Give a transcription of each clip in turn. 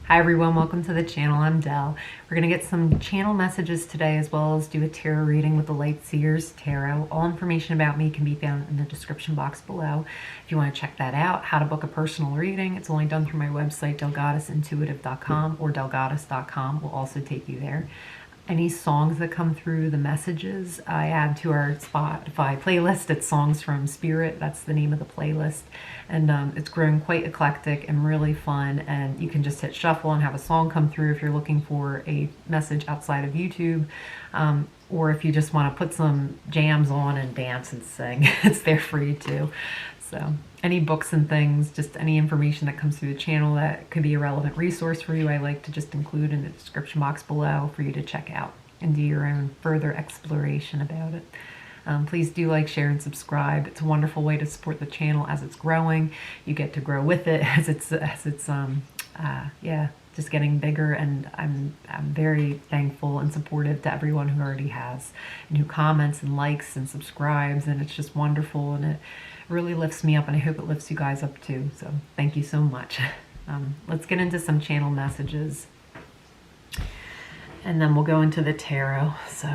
Hi everyone, welcome to the channel. I'm Dell. We're going to get some channel messages today as well as do a tarot reading with the Light Seers Tarot. All information about me can be found in the description box below. If you want to check that out, how to book a personal reading, it's only done through my website, dellegoddessintuitive.com, or dellegoddess.com will also take you there. Any songs that come through, the messages, I add to our Spotify playlist. It's Songs from Spirit. That's the name of the playlist. And it's grown quite eclectic and really fun. And you can just hit shuffle and have a song come through if you're looking for a message outside of YouTube. Or if you just want to put some jams on and dance and sing, it's there for you too. So any books and things, just any information that comes through the channel that could be a relevant resource for you, I like to just include in the description box below for you to check out and do your own further exploration about it. Please do like, share, and subscribe. It's a wonderful way to support the channel as it's growing. You get to grow with it as it's just getting bigger, and I'm very thankful and supportive to everyone who already has and who comments and likes and subscribes, and it's just wonderful, and it really lifts me up, and I hope it lifts you guys up too. So thank you so much. Let's get into some channel messages, and then we'll go into the tarot. So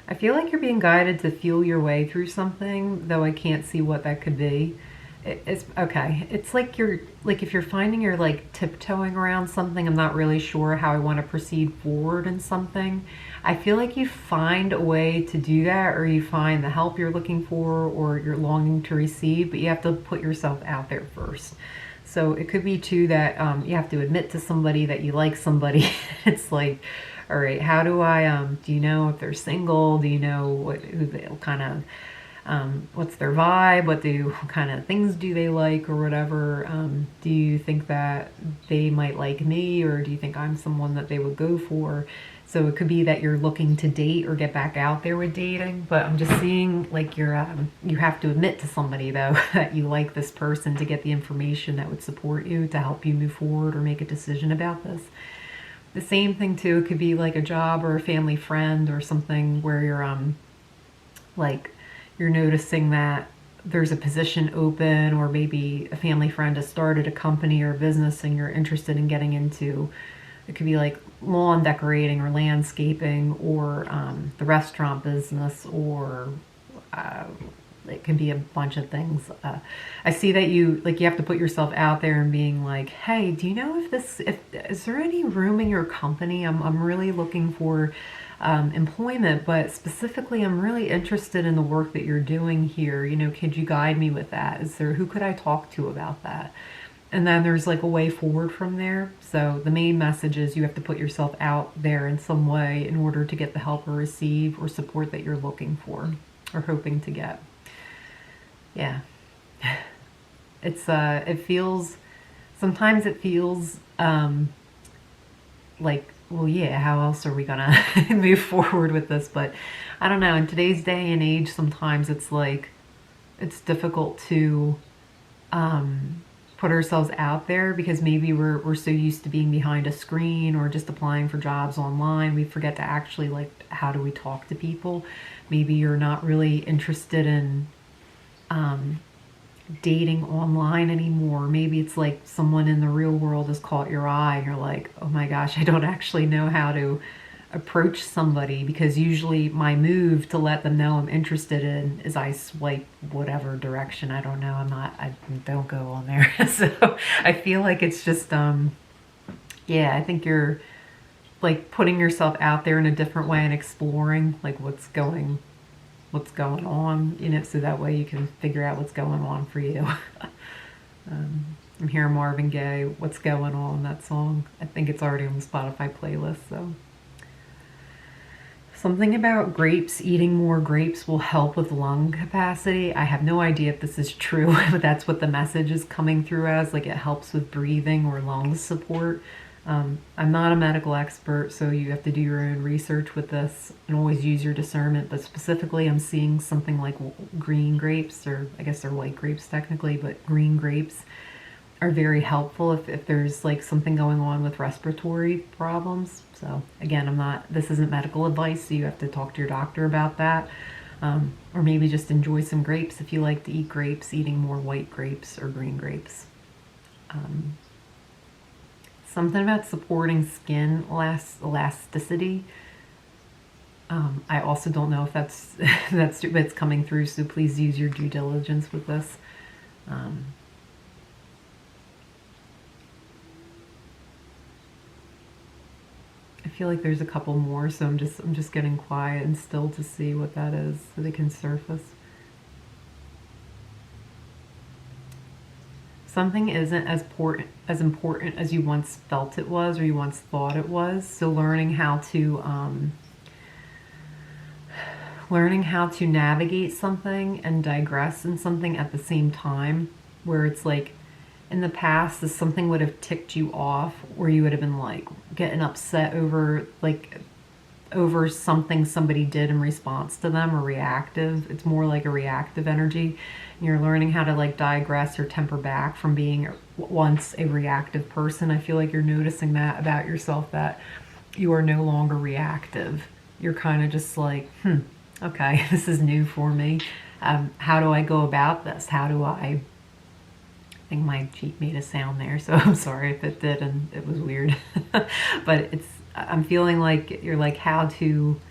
I feel like you're being guided to feel your way through something, though I can't see what that could be. It's okay. It's like if you're finding you're like tiptoeing around something, I'm not really sure how I want to proceed forward in something. I feel like you find a way to do that, or you find the help you're looking for or you're longing to receive, but you have to put yourself out there first. So it could be too that you have to admit to somebody that you like somebody. It's like, all right, how do I, do you know if they're single? Do you know who they'll kind of, what's their vibe? What kind of things do they like or whatever? Do you think that they might like me, or do you think I'm someone that they would go for? So it could be that you're looking to date or get back out there with dating, but I'm just seeing like you have to admit to somebody though that you like this person to get the information that would support you to help you move forward or make a decision about this. The same thing too, it could be like a job or a family friend or something where you're like you're noticing that there's a position open, or maybe a family friend has started a company or a business and you're interested in getting into. It could be like lawn decorating or landscaping, or the restaurant business, or it can be a bunch of things. I see that you have to put yourself out there and being like, hey, do you know if is there any room in your company? I'm really looking for employment, but specifically I'm really interested in the work that you're doing here. You know, could you guide me with that? Who could I talk to about that? And then there's like a way forward from there. So the main message is you have to put yourself out there in some way in order to get the help or receive or support that you're looking for or hoping to get. Yeah. Sometimes it feels like, well, yeah, how else are we gonna move forward with this? But I don't know, in today's day and age, sometimes it's like, it's difficult to put ourselves out there because maybe we're so used to being behind a screen or just applying for jobs online. We forget to actually, like, how do we talk to people? Maybe you're not really interested in dating online anymore. Maybe it's like someone in the real world has caught your eye and you're like, oh my gosh, I don't actually know how to approach somebody, because usually my move to let them know I'm interested in is I swipe whatever direction. I don't know. I don't go on there. So I feel like it's just, yeah, I think you're like putting yourself out there in a different way and exploring like what's going on, you know, so that way you can figure out what's going on for you. I'm hearing Marvin Gaye, What's Going On, that song. I think it's already on the Spotify playlist. So something about grapes, eating more grapes will help with lung capacity. I have no idea if this is true, but that's what the message is coming through as, like it helps with breathing or lung support. I'm not a medical expert, so you have to do your own research with this and always use your discernment, but specifically I'm seeing something like green grapes, or I guess they're white grapes technically, but green grapes are very helpful if there's like something going on with respiratory problems. So again, this isn't medical advice, so you have to talk to your doctor about that. Or maybe just enjoy some grapes if you like to eat grapes, eating more white grapes or green grapes. Something about supporting skin elasticity. I also don't know if that's but it's coming through, so please use your due diligence with this. I feel like there's a couple more, so I'm just getting quiet and still to see what that is so they can surface. Something isn't as important as you once felt it was or you once thought it was. So learning how to navigate something and digress in something at the same time, where it's like in the past this something would have ticked you off, or you would have been like getting upset over something somebody did in response to them, or reactive. It's more like a reactive energy. And you're learning how to like digress or temper back from being once a reactive person. I feel like you're noticing that about yourself, that you are no longer reactive. You're kind of just like, okay, this is new for me. How do I go about this? I think my cheek made a sound there, so I'm sorry if it did and it was weird. But I'm feeling like you're like how to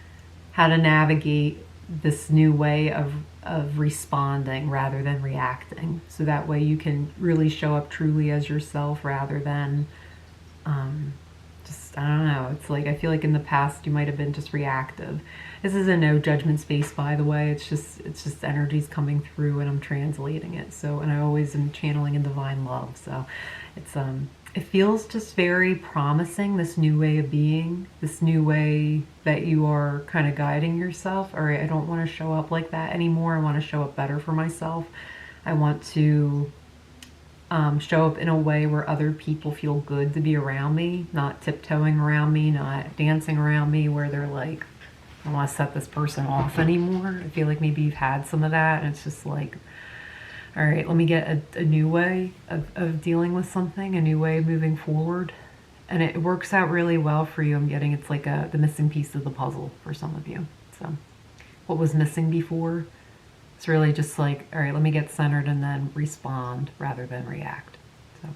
navigate this new way of responding rather than reacting. So that way you can really show up truly as yourself rather than I don't know. It's like I feel like in the past you might have been just reactive. This is a no judgment space, by the way. It's just energies coming through and I'm translating it. So, and I always am channeling in divine love. So it feels just very promising, this new way of being, this new way that you are kind of guiding yourself. All right, I don't want to show up like that anymore. I want to show up better for myself. I want to show up in a way where other people feel good to be around me, not tiptoeing around me, not dancing around me, where they're like, I don't want to set this person off anymore. I feel like maybe you've had some of that, and it's just like, all right, let me get a new way of dealing with something, a new way of moving forward. And it works out really well for you. I'm getting it's like the missing piece of the puzzle for some of you. So what was missing before? It's really just like, all right, let me get centered and then respond rather than react. So,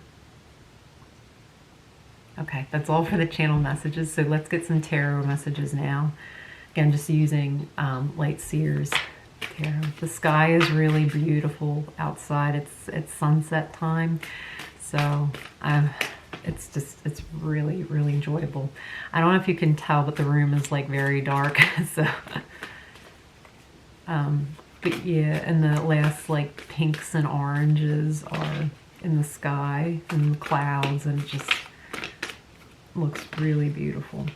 okay, that's all for the channel messages. So let's get some tarot messages now. Again, just using Light Seers tarot. The sky is really beautiful outside. It's sunset time. So it's really, really enjoyable. I don't know if you can tell, but the room is like very dark. So, but yeah, and the last like pinks and oranges are in the sky and the clouds, and it just looks really beautiful.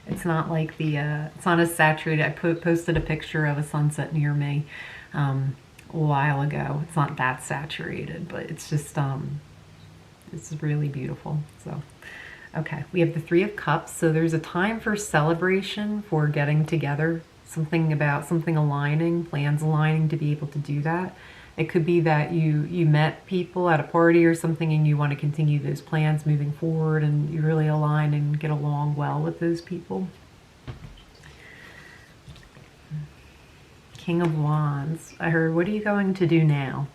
It's not like it's not as saturated. I posted a picture of a sunset near me a while ago. It's not that saturated, but it's just, it's really beautiful. So, okay, we have the Three of Cups. So there's a time for celebration, for getting together, something aligning, plans aligning to be able to do that. It could be that you met people at a party or something and you want to continue those plans moving forward, and you really align and get along well with those people. King of Wands. I heard, what are you going to do now?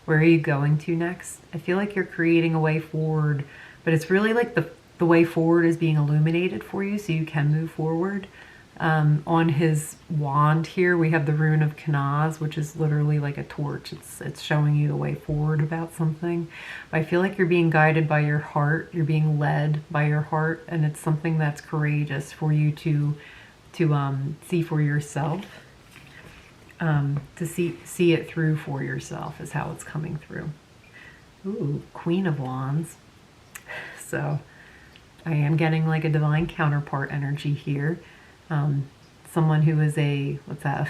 Where are you going to next? I feel like you're creating a way forward, but it's really like the way forward is being illuminated for you so you can move forward. On his wand here, we have the rune of Kanaz, which is literally like a torch. It's showing you the way forward about something. But I feel like you're being guided by your heart. You're being led by your heart, and it's something that's courageous for you to see for yourself. To see it through for yourself is how it's coming through. Ooh, Queen of Wands. So I am getting like a divine counterpart energy here. Someone who is a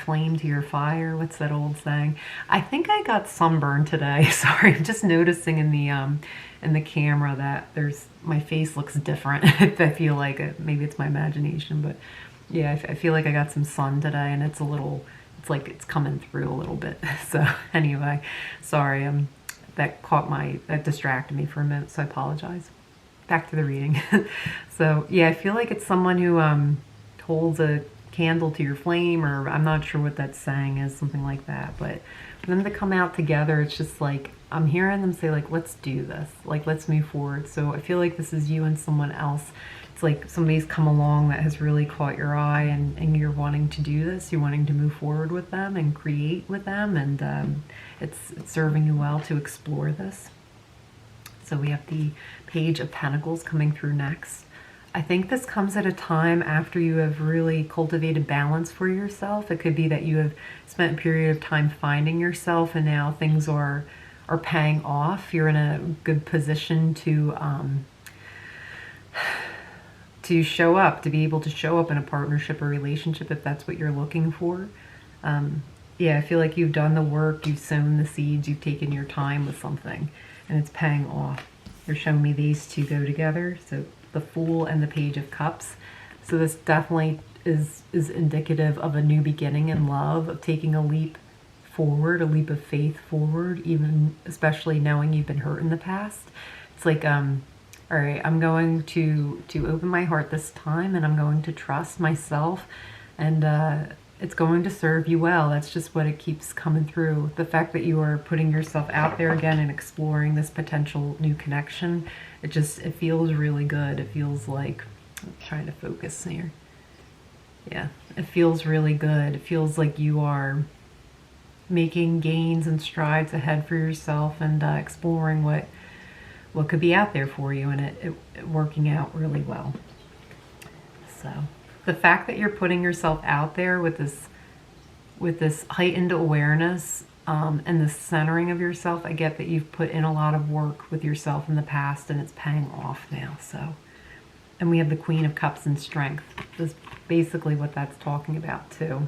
flame to your fire. What's that old saying? I think I got sunburned today. Sorry, I'm just noticing in the camera that my face looks different. I feel like maybe it's my imagination, but yeah, I feel like I got some sun today, and it's like it's coming through a little bit. So anyway, sorry, that distracted me for a minute, so I apologize. back to the reading. So yeah, I feel like it's someone who holds a candle to your flame, or I'm not sure what that saying is, something like that. But for them to come out together, it's just like I'm hearing them say like, let's do this, like let's move forward. So I feel like this is you and someone else. It's like somebody's come along that has really caught your eye, and you're wanting to do this, you're wanting to move forward with them and create with them, and it's serving you well to explore this. So we have the Page of Pentacles coming through next. I think this comes at a time after you have really cultivated balance for yourself. It could be that you have spent a period of time finding yourself, and now things are paying off. You're in a good position to show up, to be able to show up in a partnership or relationship if that's what you're looking for. Yeah, I feel like you've done the work, you've sown the seeds, you've taken your time with something, and it's paying off. You're showing me these two go together, so the Fool and the Page of Cups. So this definitely is indicative of a new beginning in love, of taking a leap forward, a leap of faith forward, even especially knowing you've been hurt in the past. It's like, all right, I'm going to open my heart this time, and I'm going to trust myself, and it's going to serve you well. That's just what it keeps coming through. The fact that you are putting yourself out there again and exploring this potential new connection, it feels really good. It feels like, I'm trying to focus here. Yeah, it feels really good. It feels like you are making gains and strides ahead for yourself, and exploring what could be out there for you, and it working out really well. So the fact that you're putting yourself out there with this heightened awareness, and the centering of yourself, I get that you've put in a lot of work with yourself in the past, and it's paying off now. So, and we have the Queen of Cups and Strength. That's basically what that's talking about too.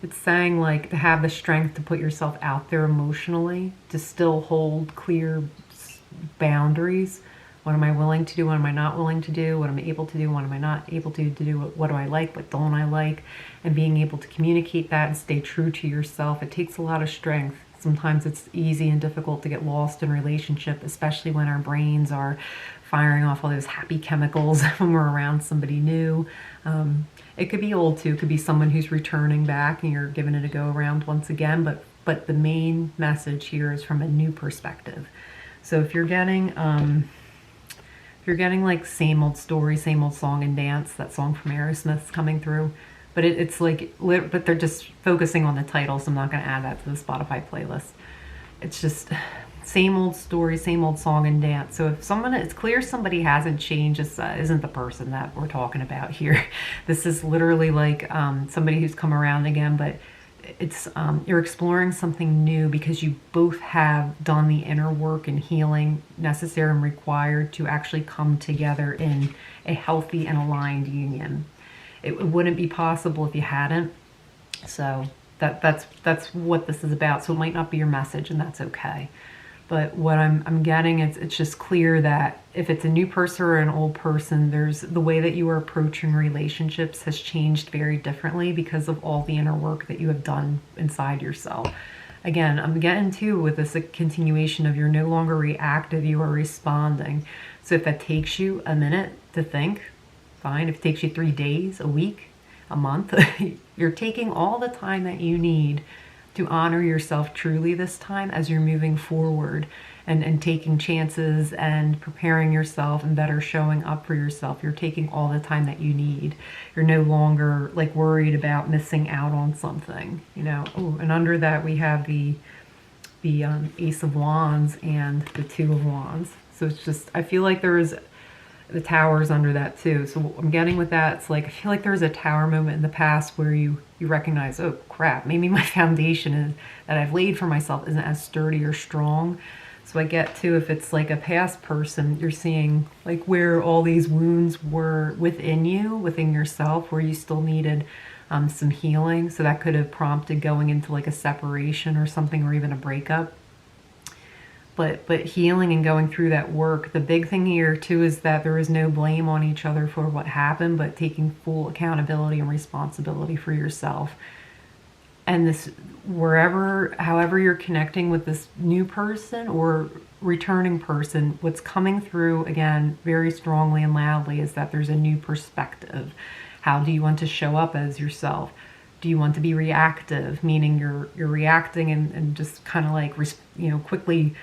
It's saying like to have the strength to put yourself out there emotionally, to still hold clear boundaries. What am I willing to do? What am I not willing to do? What am I able to do? What am I not able to do? What do I like? What don't I like? And being able to communicate that and stay true to yourself. It takes a lot of strength. Sometimes it's easy and difficult to get lost in relationship, especially when our brains are firing off all those happy chemicals when we're around somebody new. It could be old too. It could be someone who's returning back and you're giving it a go around once again. But the main message here is from a new perspective. So if you're getting like same old story, same old song and dance, that song from Aerosmith's coming through, but it's like, but they're just focusing on the title, so I'm not going to add that to the Spotify playlist. It's just same old story, same old song and dance. So if it's clear somebody hasn't changed, this isn't the person that we're talking about here. This is literally like somebody who's come around again, but it's you're exploring something new because you both have done the inner work and healing necessary and required to actually come together in a healthy and aligned union. It wouldn't be possible if you hadn't. So that's what this is about. So it might not be your message, and that's okay. But what I'm getting, it's just clear that if it's a new person or an old person, there's the way that you are approaching relationships has changed very differently because of all the inner work that you have done inside yourself. Again, I'm getting to with this a continuation of you're no longer reactive, you are responding. So if that takes you a minute to think, fine. If it takes you 3 days, a week, a month, you're taking all the time that you need to honor yourself truly this time as you're moving forward and taking chances and preparing yourself and better showing up for yourself. You're taking all the time that you need. You're no longer like worried about missing out on something, you know. Oh, and under that we have the Ace of Wands and the Two of Wands. So it's just, I feel like there is the Towers under that too. So what I'm getting with that, it's like, I feel like there was a Tower moment in the past where you recognize, oh crap, maybe my foundation that I've laid for myself isn't as sturdy or strong. So I get to, if it's like a past person, you're seeing like where all these wounds were within you, within yourself, where you still needed some healing. So that could have prompted going into like a separation or something, or even a breakup. But healing and going through that work, the big thing here too is that there is no blame on each other for what happened, but taking full accountability and responsibility for yourself. And this, however you're connecting with this new person, or returning person, what's coming through again very strongly and loudly is that there's a new perspective. How do you want to show up as yourself? Do you want to be reactive, meaning you're reacting and just kind of like, quickly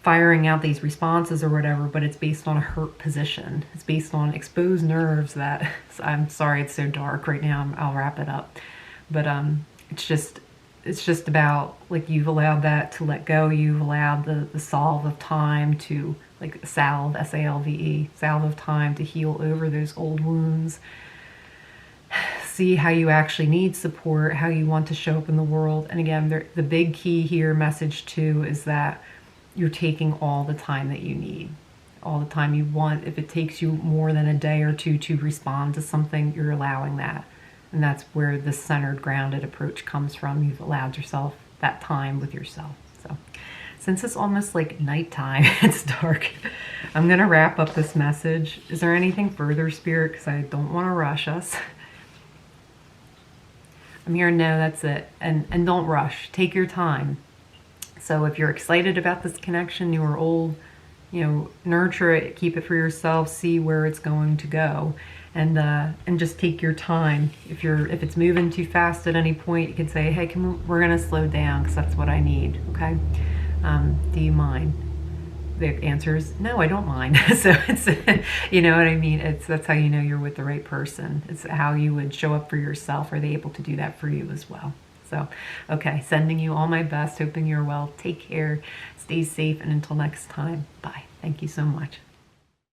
firing out these responses or whatever, but it's based on a hurt position. It's based on exposed nerves that, I'm sorry it's so dark right now, I'll wrap it up. But it's just about, like, you've allowed that to let go. You've allowed the salve of time to, like, salve, S-A-L-V-E, salve of time to heal over those old wounds. See how you actually need support, how you want to show up in the world. And again, the big key here, message 2, is that you're taking all the time that you need, all the time you want. If it takes you more than a day or two to respond to something, you're allowing that. And that's where the centered, grounded approach comes from. You've allowed yourself that time with yourself. So since it's almost like nighttime, it's dark, I'm going to wrap up this message. Is there anything further, Spirit? Because I don't want to rush us. I'm hearing no, that's it. And don't rush. Take your time. So if you're excited about this connection, new or old, nurture it, keep it for yourself, see where it's going to go, and just take your time. If it's moving too fast at any point, you can say, hey, we're gonna slow down because that's what I need. Okay? Do you mind? The answer is no, I don't mind. So it's, you know what I mean? That's how you know you're with the right person. It's how you would show up for yourself. Are they able to do that for you as well? So, okay, sending you all my best, hoping you're well. Take care, stay safe, and until next time, bye. Thank you so much.